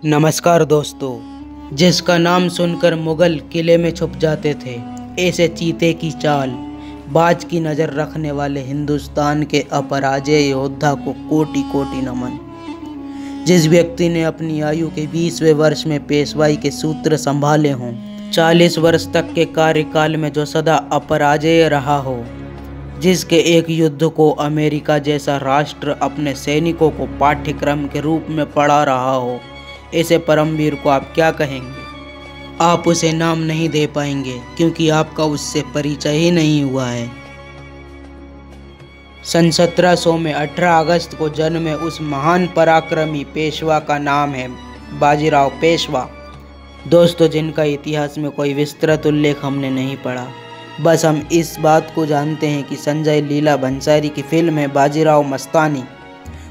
नमस्कार दोस्तों। जिसका नाम सुनकर मुगल किले में छुप जाते थे, ऐसे चीते की चाल, बाज की नज़र रखने वाले हिंदुस्तान के अपराजेय योद्धा को कोटि कोटि नमन। जिस व्यक्ति ने अपनी आयु के 20वें वर्ष में पेशवाई के सूत्र संभाले हों, 40 वर्ष तक के कार्यकाल में जो सदा अपराजेय रहा हो, जिसके एक युद्ध को अमेरिका जैसा राष्ट्र अपने सैनिकों को पाठ्यक्रम के रूप में पढ़ा रहा हो, ऐसे परमवीर को आप क्या कहेंगे? आप उसे नाम नहीं दे पाएंगे क्योंकि आपका उससे परिचय ही नहीं हुआ है। सन 1700 में 18 अगस्त को जन्मे उस महान पराक्रमी पेशवा का नाम है बाजीराव पेशवा। दोस्तों, जिनका इतिहास में कोई विस्तृत उल्लेख हमने नहीं पढ़ा, बस हम इस बात को जानते हैं कि संजय लीला भंसाली की फिल्म है बाजीराव मस्तानी।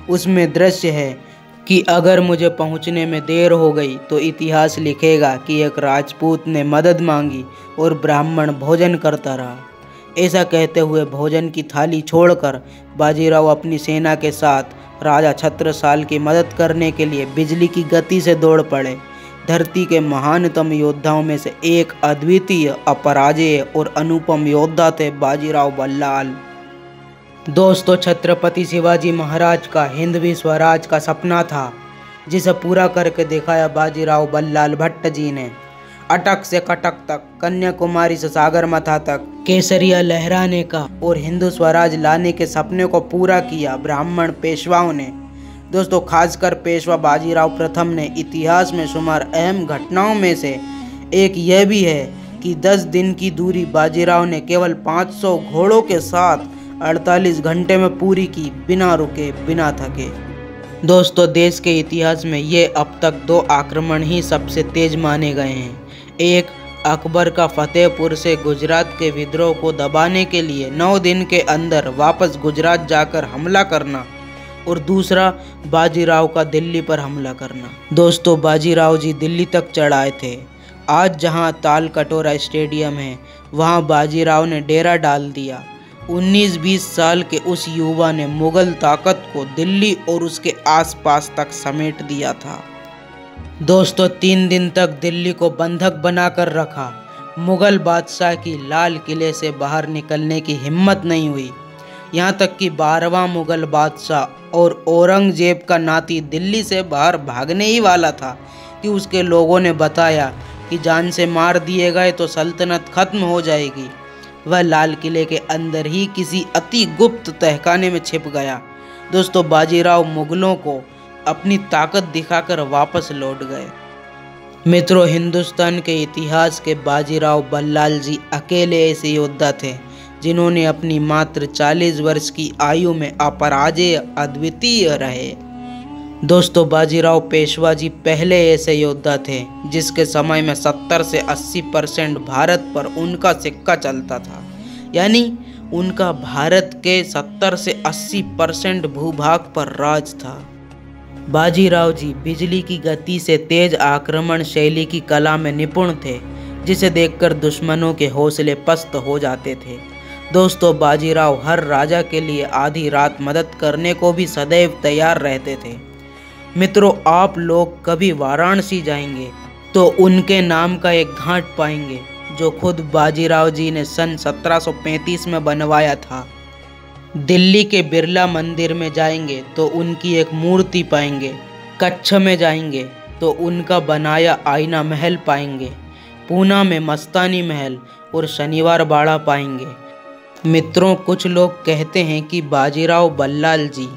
उसमें दृश्य है कि अगर मुझे पहुंचने में देर हो गई तो इतिहास लिखेगा कि एक राजपूत ने मदद मांगी और ब्राह्मण भोजन करता रहा। ऐसा कहते हुए भोजन की थाली छोड़कर बाजीराव अपनी सेना के साथ राजा छत्रसाल की मदद करने के लिए बिजली की गति से दौड़ पड़े। धरती के महानतम योद्धाओं में से एक अद्वितीय, अपराजेय और अनुपम योद्धा थे बाजीराव बल्लाल। दोस्तों, छत्रपति शिवाजी महाराज का हिंदवी स्वराज का सपना था, जिसे पूरा करके दिखाया बाजीराव बल्लाल भट्ट जी ने। अटक से कटक तक, कन्याकुमारी से सागरमाथा तक केसरिया लहराने का और हिंदू स्वराज लाने के सपने को पूरा किया ब्राह्मण पेशवाओं ने। दोस्तों, खासकर पेशवा बाजीराव प्रथम ने इतिहास में शुमार अहम घटनाओं में से एक यह भी है कि 10 दिन की दूरी बाजीराव ने केवल 500 घोड़ों के साथ 48 घंटे में पूरी की, बिना रुके बिना थके। दोस्तों, देश के इतिहास में ये अब तक 2 आक्रमण ही सबसे तेज माने गए हैं। एक, अकबर का फतेहपुर से गुजरात के विद्रोह को दबाने के लिए 9 दिन के अंदर वापस गुजरात जाकर हमला करना, और दूसरा, बाजीराव का दिल्ली पर हमला करना। दोस्तों, बाजीराव जी दिल्ली तक चढ़ाए थे। आज जहां ताल कटोरा स्टेडियम है, वहां बाजीराव ने डेरा डाल दिया। 19-20 साल के उस युवा ने मुगल ताकत को दिल्ली और उसके आसपास तक समेट दिया था। दोस्तों, 3 दिन तक दिल्ली को बंधक बनाकर रखा। मुगल बादशाह की लाल किले से बाहर निकलने की हिम्मत नहीं हुई। यहाँ तक कि 12वां मुगल बादशाह और औरंगजेब का नाती दिल्ली से बाहर भागने ही वाला था कि उसके लोगों ने बताया कि जान से मार दिए गए तो सल्तनत खत्म हो जाएगी। वह लाल किले के अंदर ही किसी अति गुप्त तहखाने में छिप गया। दोस्तों, बाजीराव मुगलों को अपनी ताकत दिखाकर वापस लौट गए। मित्रों, हिंदुस्तान के इतिहास के बाजीराव बल्लाल जी अकेले ऐसे योद्धा थे जिन्होंने अपनी मात्र 40 वर्ष की आयु में अपराजेय, अद्वितीय रहे। दोस्तों, बाजीराव पेशवा जी पहले ऐसे योद्धा थे जिसके समय में 70 से 80% भारत पर उनका सिक्का चलता था। यानी उनका भारत के 70 से 80% भूभाग पर राज था। बाजीराव जी बिजली की गति से तेज आक्रमण शैली की कला में निपुण थे, जिसे देखकर दुश्मनों के हौसले पस्त हो जाते थे। दोस्तों, बाजीराव हर राजा के लिए आधी रात मदद करने को भी सदैव तैयार रहते थे। मित्रों, आप लोग कभी वाराणसी जाएंगे तो उनके नाम का एक घाट पाएंगे जो खुद बाजीराव जी ने सन 1735 में बनवाया था। दिल्ली के बिरला मंदिर में जाएंगे तो उनकी एक मूर्ति पाएंगे। कच्छ में जाएंगे तो उनका बनाया आईना महल पाएंगे। पूना में मस्तानी महल और शनिवार बाड़ा पाएंगे। मित्रों, कुछ लोग कहते हैं कि बाजीराव बल्लाल जी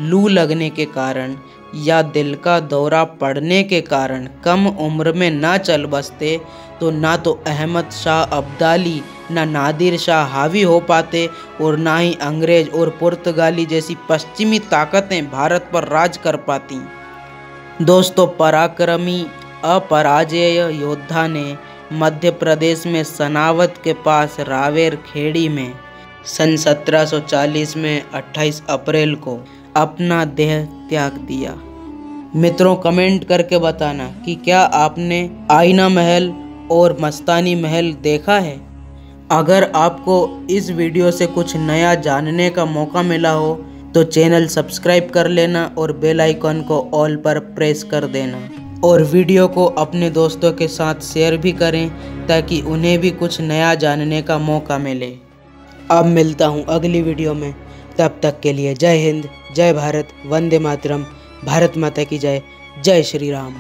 लू लगने के कारण या दिल का दौरा पड़ने के कारण कम उम्र में ना चल बसते तो ना तो अहमद शाह अब्दाली ना नादिर शाह हावी हो पाते और ना ही अंग्रेज और पुर्तगाली जैसी पश्चिमी ताकतें भारत पर राज कर पाती। दोस्तों, पराक्रमी अपराजेय योद्धा ने मध्य प्रदेश में सनावत के पास रावेर खेड़ी में सन 1740 में 28 अप्रैल को अपना देह त्याग दिया। मित्रों, कमेंट करके बताना कि क्या आपने आईना महल और मस्तानी महल देखा है। अगर आपको इस वीडियो से कुछ नया जानने का मौका मिला हो तो चैनल सब्सक्राइब कर लेना और बेल आइकन को ऑल पर प्रेस कर देना। और वीडियो को अपने दोस्तों के साथ शेयर भी करें ताकि उन्हें भी कुछ नया जानने का मौका मिले। अब मिलता हूँ अगली वीडियो में, तब तक के लिए जय हिंद, जय भारत, वंदे मातरम, भारत माता की जय, जय श्री राम।